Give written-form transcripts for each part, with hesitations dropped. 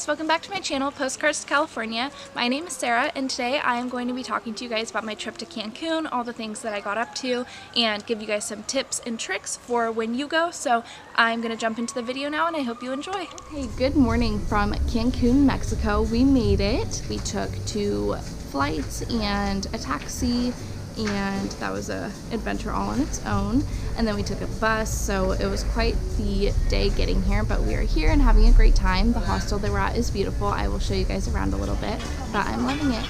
guys, welcome back to my channel, Postcards to California. My name is Sarah, and today I am going to be talking to you guys about my trip to Cancun, all the things that I got up to, and give you guys some tips and tricks for when you go. So I'm going to jump into the video now, and I hope you enjoy. Okay, good morning from Cancun, Mexico. We made it. We took 2 flights and a taxi, and that was a adventure all on its own. And then we took a bus, so it was quite the day getting here, but we are here and having a great time. The hostel that we're at is beautiful. I will show you guys around a little bit, but I'm loving it.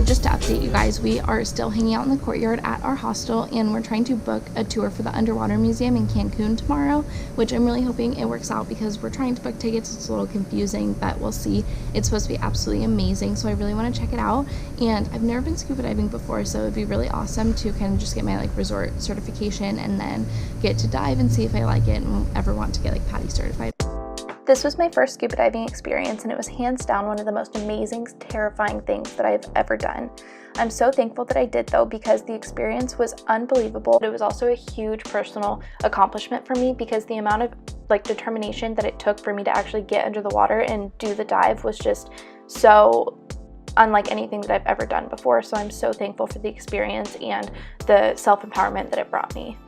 Just to update you guys, we are still hanging out in the courtyard at our hostel, and we're trying to book a tour for the underwater museum in Cancun tomorrow, which I'm really hoping it works out because we're trying to book tickets. It's a little confusing, but we'll see. It's supposed to be absolutely amazing, so I really want to check it out. And I've never been scuba diving before, so it'd be really awesome to kind of just get my resort certification and then get to dive and see if I like it and ever want to get PADI certified. This was my first scuba diving experience, and it was hands down one of the most amazing, terrifying things that I've ever done. I'm so thankful that I did though, because the experience was unbelievable. It was also a huge personal accomplishment for me because the amount of determination that it took for me to actually get under the water and do the dive was just so unlike anything that I've ever done before. So I'm so thankful for the experience and the self-empowerment that it brought me.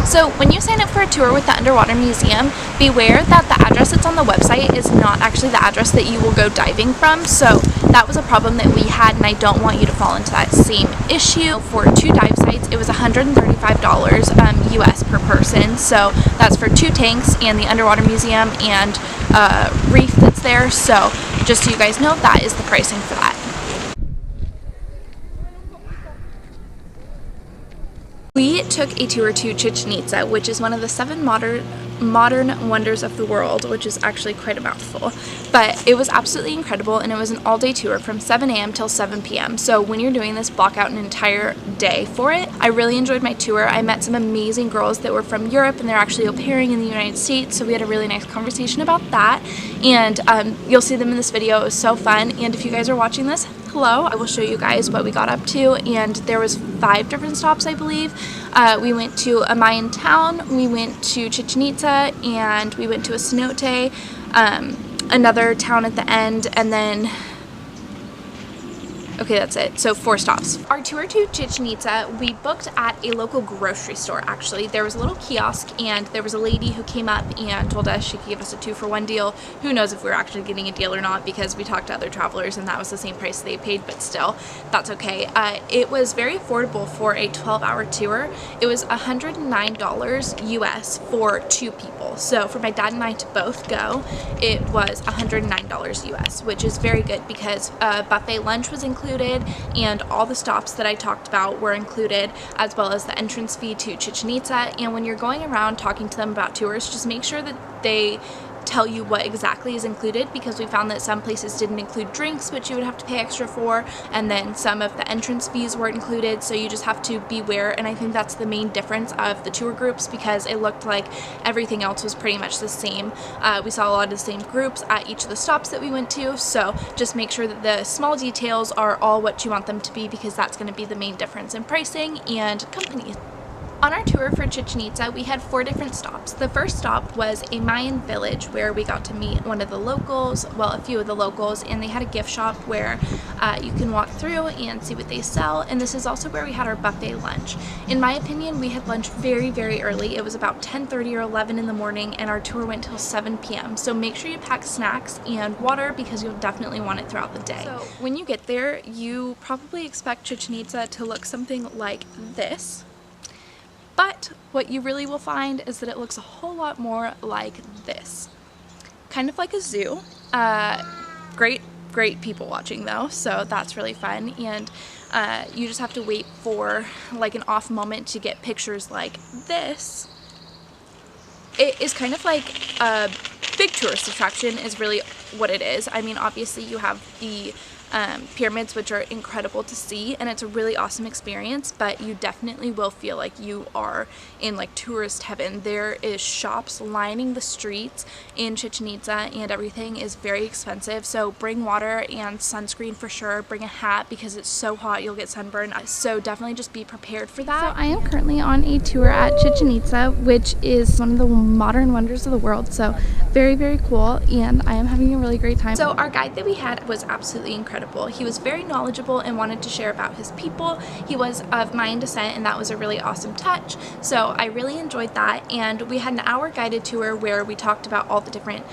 So when you sign up for a tour with the underwater museum, beware that the address that's on the website is not actually the address that you will go diving from. So that was a problem that we had, and I don't want you to fall into that same issue. For 2 dive sites, it was $135 US per person. So that's for 2 tanks and the underwater museum and reef that's there. So just so you guys know, that is the pricing for that. We took a tour to Chichen Itza, which is one of the 7 modern wonders of the world, which is actually quite a mouthful. But it was absolutely incredible, and it was an all-day tour from 7 a.m. till 7 p.m. So when you're doing this, block out an entire day for it. I really enjoyed my tour. I met some amazing girls that were from Europe, and they're actually au pairing in the United States, so we had a really nice conversation about that. And you'll see them in this video. It was so fun, and if you guys are watching this, hello, I will show you guys what we got up to. And there was 5 different stops, I believe. We went to a Mayan town, we went to Chichen Itza, and we went to a cenote, another town at the end, and then okay, that's it. So 4 stops. Our tour to Chichen Itza, we booked at a local grocery store, actually. There was a little kiosk, and there was a lady who came up and told us she could give us a 2-for-1 deal. Who knows if we were actually getting a deal or not, because we talked to other travelers and that was the same price they paid, but still, that's okay. It was very affordable for a 12-hour tour. It was $109 US for 2 people. So for my dad and I to both go, it was $109 US, which is very good because buffet lunch was included, and all the stops that I talked about were included, as well as the entrance fee to Chichen Itza. And when you're going around talking to them about tours, just make sure that they tell you what exactly is included, because we found that some places didn't include drinks, which you would have to pay extra for, and then some of the entrance fees weren't included, so you just have to beware. And I think that's the main difference of the tour groups, because it looked like everything else was pretty much the same. We saw a lot of the same groups at each of the stops that we went to, so just make sure that the small details are all what you want them to be, because that's going to be the main difference in pricing and company. On our tour for Chichen Itza, we had 4 different stops. The first stop was a Mayan village where we got to meet one of the locals, well, a few of the locals, and they had a gift shop where you can walk through and see what they sell. And this is also where we had our buffet lunch. In my opinion, we had lunch very, very early. It was about 10:30 or 11 in the morning, and our tour went till 7 p.m. So make sure you pack snacks and water, because you'll definitely want it throughout the day. So when you get there, you probably expect Chichen Itza to look something like this. But what you really will find is that it looks a whole lot more like this. Kind of like a zoo. Great people watching though, so that's really fun. And you just have to wait for an off moment to get pictures like this. It is kind of like a big tourist attraction is really what it is. I mean, obviously you have the pyramids, which are incredible to see, and it's a really awesome experience, but you definitely will feel like you are in like tourist heaven. There is shops lining the streets in Chichen Itza, and everything is very expensive, so bring water and sunscreen for sure. Bring a hat because it's so hot you'll get sunburned, so definitely just be prepared for that. So I am currently on a tour at Chichen Itza, which is one of the modern wonders of the world, so very, very cool, and I am having a really great time. So our guide that we had was absolutely incredible. He was very knowledgeable and wanted to share about his people. He was of Mayan descent, and that was a really awesome touch, so I really enjoyed that. And we had an hour guided tour where we talked about all the different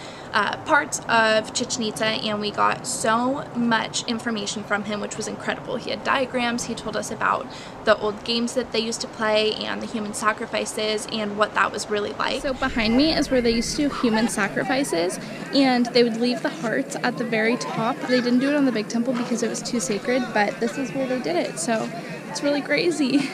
parts of Chichen Itza, and we got so much information from him, which was incredible. He had diagrams, he told us about the old games that they used to play and the human sacrifices and what that was really like. So behind me is where they used to do human sacrifices, and they would leave the hearts at the very top. They didn't do it on the big temple because it was too sacred, but this is where they did it, so it's really crazy.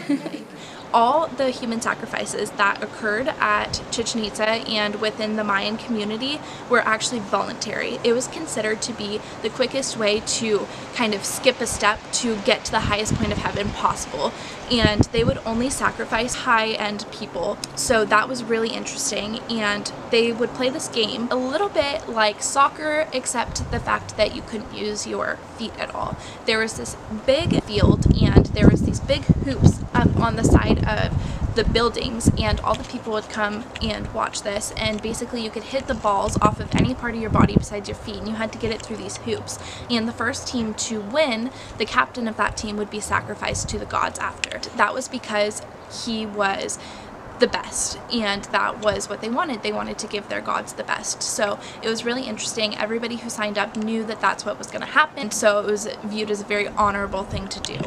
All the human sacrifices that occurred at Chichen Itza and within the Mayan community were actually voluntary. It was considered to be the quickest way to kind of skip a step to get to the highest point of heaven possible, and they would only sacrifice high-end people, so that was really interesting. And they would play this game a little bit like soccer, except the fact that you couldn't use your feet at all. There was this big field, and there was these big hoops up on the side of the buildings, and all the people would come and watch this, and basically you could hit the balls off of any part of your body besides your feet, and you had to get it through these hoops, and the first team to win, the captain of that team, would be sacrificed to the gods after. That was because he was the best, and that was what they wanted. They wanted to give their gods the best, so it was really interesting. Everybody who signed up knew that that's what was going to happen, so it was viewed as a very honorable thing to do.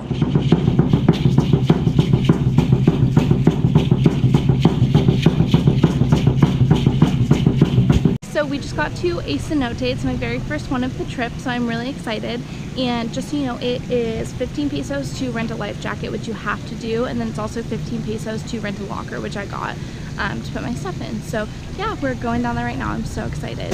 So we just got to a cenote. It's my very first one of the trip, so I'm really excited. And just so you know, it is 15 pesos to rent a life jacket, which you have to do, and then it's also 15 pesos to rent a locker, which I got to put my stuff in. So yeah, we're going down there right now. I'm so excited.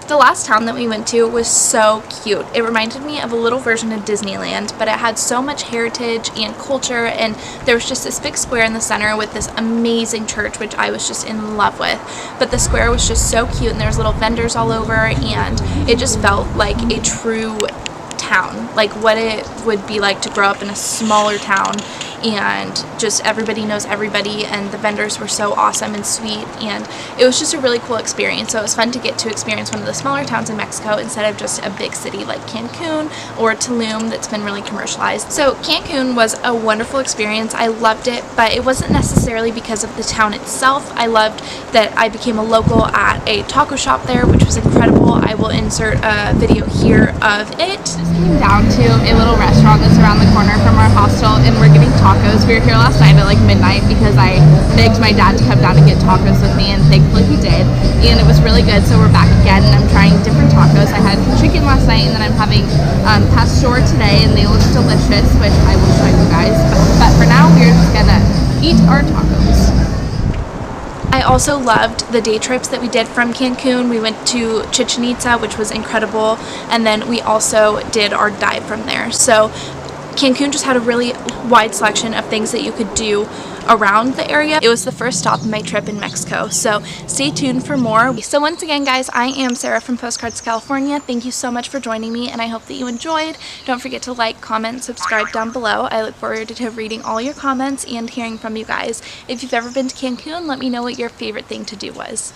The last town that we went to was so cute. It reminded me of a little version of Disneyland, but it had so much heritage and culture, and there was just this big square in the center with this amazing church, which I was just in love with. But the square was just so cute, and there was little vendors all over, and it just felt like a true town, like what it would be like to grow up in a smaller town, and just everybody knows everybody, and the vendors were so awesome and sweet, and it was just a really cool experience. So it was fun to get to experience one of the smaller towns in Mexico instead of just a big city like Cancun or Tulum that's been really commercialized. So Cancun was a wonderful experience. I loved it, but it wasn't necessarily because of the town itself. I loved that I became a local at a taco shop there, which was incredible. I will insert a video here of it. Just came down to a little restaurant that's around the corner from our hostel, and we're getting tacos. We were here last night at like midnight because I begged my dad to come down and get tacos with me, and thankfully he did, and it was really good. So we're back again, and I'm trying different tacos. I had chicken last night, and then I'm having pastor today, and they look delicious, which I will show you guys, but for now we're just gonna eat our tacos. I also loved the day trips that we did from Cancun. We went to Chichen Itza, which was incredible, and then we also did our dive from there. So Cancun just had a really wide selection of things that you could do around the area. It was the first stop in my trip in Mexico, so stay tuned for more. So once again, guys, I am Sarah from Postcards California. Thank you so much for joining me, and I hope that you enjoyed. Don't forget to like, comment, subscribe down below. I look forward to reading all your comments and hearing from you guys. If you've ever been to Cancun, let me know what your favorite thing to do was.